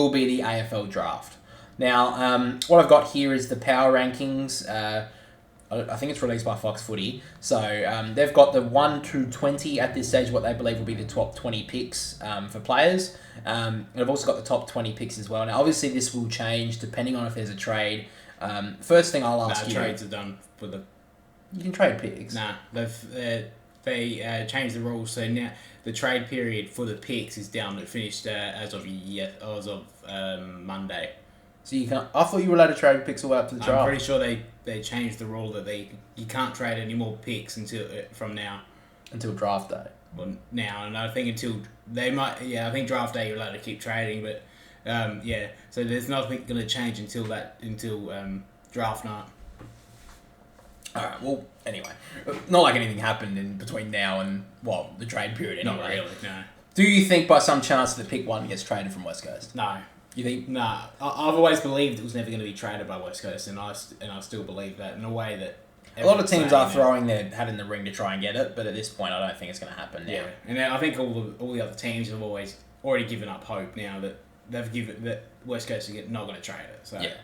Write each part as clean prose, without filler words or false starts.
will be the AFL draft. Now, what I've got here is the power rankings. I think it's released by Fox Footy. So they've got the 1 to 20 at this stage, what they believe will be the top 20 picks for players. And I've also got the top 20 picks as well. Now, obviously, this will change depending on if there's a trade. First thing I'll ask you... trades are done for the... You can trade picks. Nah, they changed the rules, so now the trade period for the picks is down. It finished as of Monday. So you can't... I thought you were allowed to trade picks all the way up to the draft. I'm pretty sure they changed the rule that you can't trade any more picks from now. Until draft day. Well, now, and I think until they might... Yeah, I think draft day you're allowed to keep trading, but so there's nothing going to change until draft night. Alright, well, anyway. Not like anything happened in between now and, the trade period anyway. Not really, no. Do you think by some chance that pick 1 gets traded from West Coast? No. You think? Nah. I've always believed it was never going to be traded by West Coast, and I still believe that in a way that... A lot of teams are throwing their hat in the ring to try and get it, but at this point I don't think it's going to happen now. Yeah, and I think all the other teams have already given up hope now that that West Coast are not going to trade it. So. Yeah.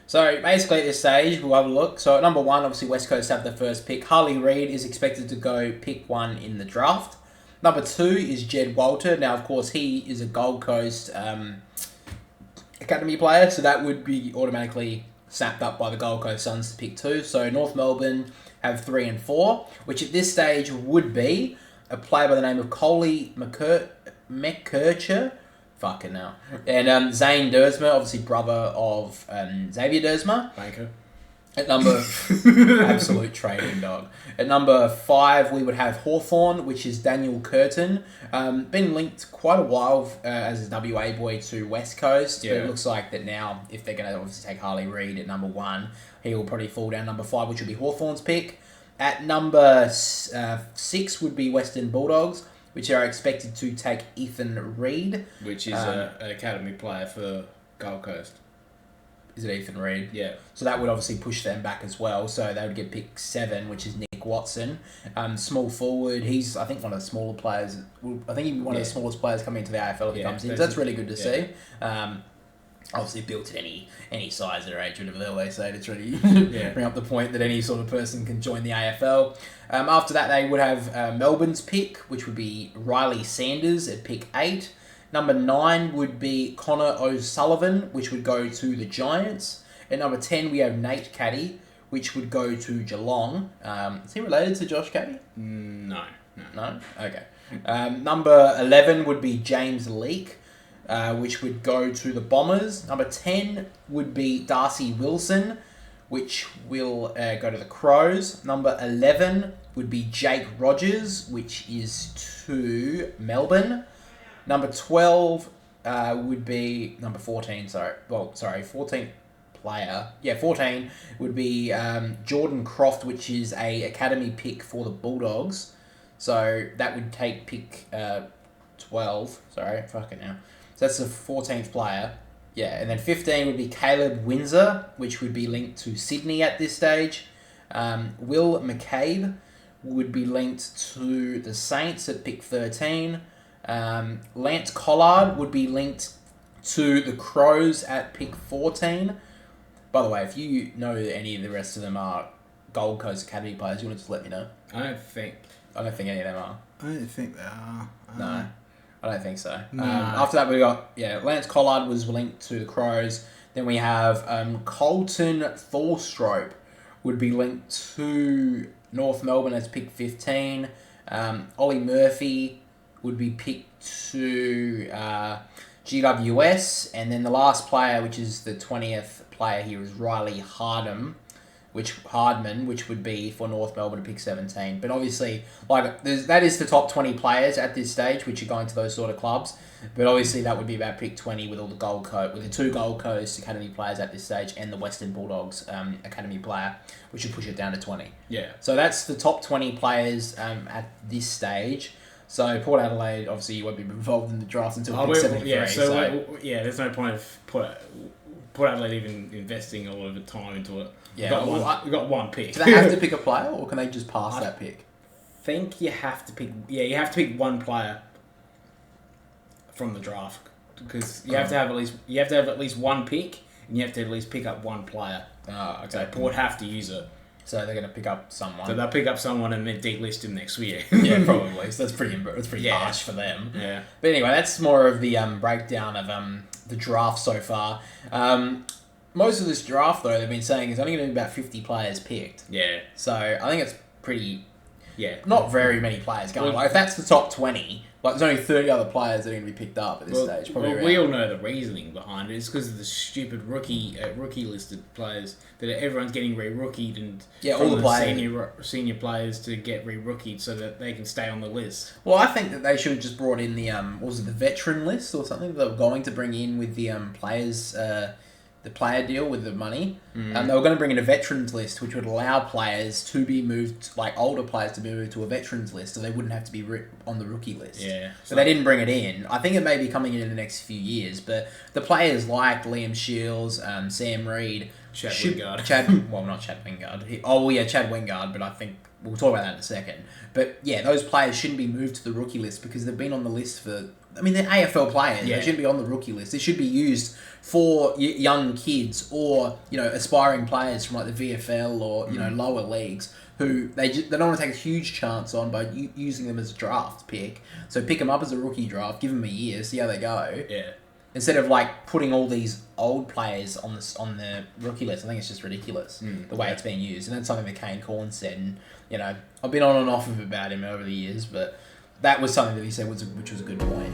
So basically at this stage, we'll have a look. So at number 1, obviously West Coast have the first pick. Harley Reid is expected to go pick 1 in the draft. Number 2 is Jed Walter. Now, of course, he is a Gold Coast academy player, so that would be automatically snapped up by the Gold Coast Suns to pick 2. So North Melbourne have 3 and 4, which at this stage would be a player by the name of Coley McKercher. Fucking hell. And Zane Dersma, obviously brother of Xavier Dersma. Banker. At number... absolute trading dog. At number 5, we would have Hawthorn, which is Daniel Curtin. Been linked quite a while as a WA boy to West Coast. Yeah. But it looks like that now, if they're going to obviously take Harley Reid at number 1, he will probably fall down number 5, which would be Hawthorn's pick. At number 6 would be Western Bulldogs, which are expected to take Ethan Reid. Which is an academy player for Gold Coast. Is it Ethan Reid? Yeah. So that would obviously push them back as well. So they would get pick 7, which is Nick Watson. Small forward. He's, I think, one of the smaller players. I think he'd be one of the smallest players coming into the AFL if he comes in. So that's really good to see. Obviously built at any size or age, whatever they say, to try to bring up the point that any sort of person can join the AFL. After that, they would have Melbourne's pick, which would be Riley Sanders at pick 8. Number 9 would be Connor O'Sullivan, which would go to the Giants. At number 10, we have Nate Caddy, which would go to Geelong. Is he related to Josh Caddy? No. No? Okay. Number 11 would be James Leake, which would go to the Bombers. Number 10 would be Darcy Wilson, which will go to the Crows. Number 11 would be Jake Rogers, which is to Melbourne. Number 12 would be... Number 14, 14th player. Yeah, 14 would be Jordan Croft, which is a academy pick for the Bulldogs. So that would take pick 12. Sorry, fucking hell. So that's the 14th player. Yeah, and then 15 would be Caleb Windsor, which would be linked to Sydney at this stage. Will McCabe would be linked to the Saints at pick 13. Lance Collard would be linked to the Crows at pick 14. By the way, if you know that any of the rest of them are Gold Coast Academy players, you want to just let me know? I don't think any of them are. I don't think they are. No. I don't think so. No. After that, we got Lance Collard was linked to the Crows. Then we have Colton Thorstrop would be linked to North Melbourne as pick 15. Ollie Murphy would be picked to GWS. And then the last player, which is the 20th player here, is Riley Hardman, which would be for North Melbourne to pick 17. But obviously, that is the top 20 players at this stage, which are going to those sort of clubs. But obviously, that would be about pick 20 with all the with the 2 Gold Coast Academy players at this stage and the Western Bulldogs Academy player, which would push it down to 20. Yeah. So that's the top 20 players at this stage. So Port Adelaide, obviously, you won't be involved in the draft until pick 73. There's no point of Port Adelaide even investing a lot of the time into it. Yeah, we've got one pick. Do they have to pick a player, or can they just pass that pick? I think you have to pick. Yeah, you have to pick one player from the draft because you have to have at least one pick, and you have to at least pick up one player. Oh, okay. So Port have to use it. So they're going to pick up someone. So they'll pick up someone and then delist him next year. Yeah, probably. So that's pretty harsh for them. Yeah. But anyway, that's more of the breakdown of the draft so far. Most of this draft, though, they've been saying is only going to be about 50 players picked. Yeah. So I think it's pretty... Yeah. Not very many players going. Like, if that's the top 20, like there's only 30 other players that are going to be picked up at this stage. Probably we all know the reasoning behind it. It's because of the stupid rookie listed players that everyone's getting re-rookied and all the players. senior players to get re-rookied so that they can stay on the list. Well, I think that they should have just brought in the what was it, the veteran list or something that they were going to bring in with the players. The player deal with the money. They were going to bring in a veterans list, which would allow players to be moved, like older players to be moved to a veterans list, so they wouldn't have to be on the rookie list. Yeah. So they didn't bring it in. I think it may be coming in the next few years, but the players like Liam Shields, Sam Reid, Chad Wingard. Not Chad Wingard. Chad Wingard, but I think we'll talk about that in a second. But yeah, those players shouldn't be moved to the rookie list because they've been on the list for... I mean, they're AFL players. Yeah. They shouldn't be on the rookie list. They should be used for young kids or, aspiring players from like the VFL or, lower leagues who they don't want to take a huge chance on by using them as a draft pick. So pick them up as a rookie draft, give them a year, see how they go. Yeah. Instead of like putting all these old players on the rookie list. I think it's just ridiculous the way it's being used. And that's something that Kane Corn said. And, I've been on and off of about him over the years, but that was something that he said which was a good point.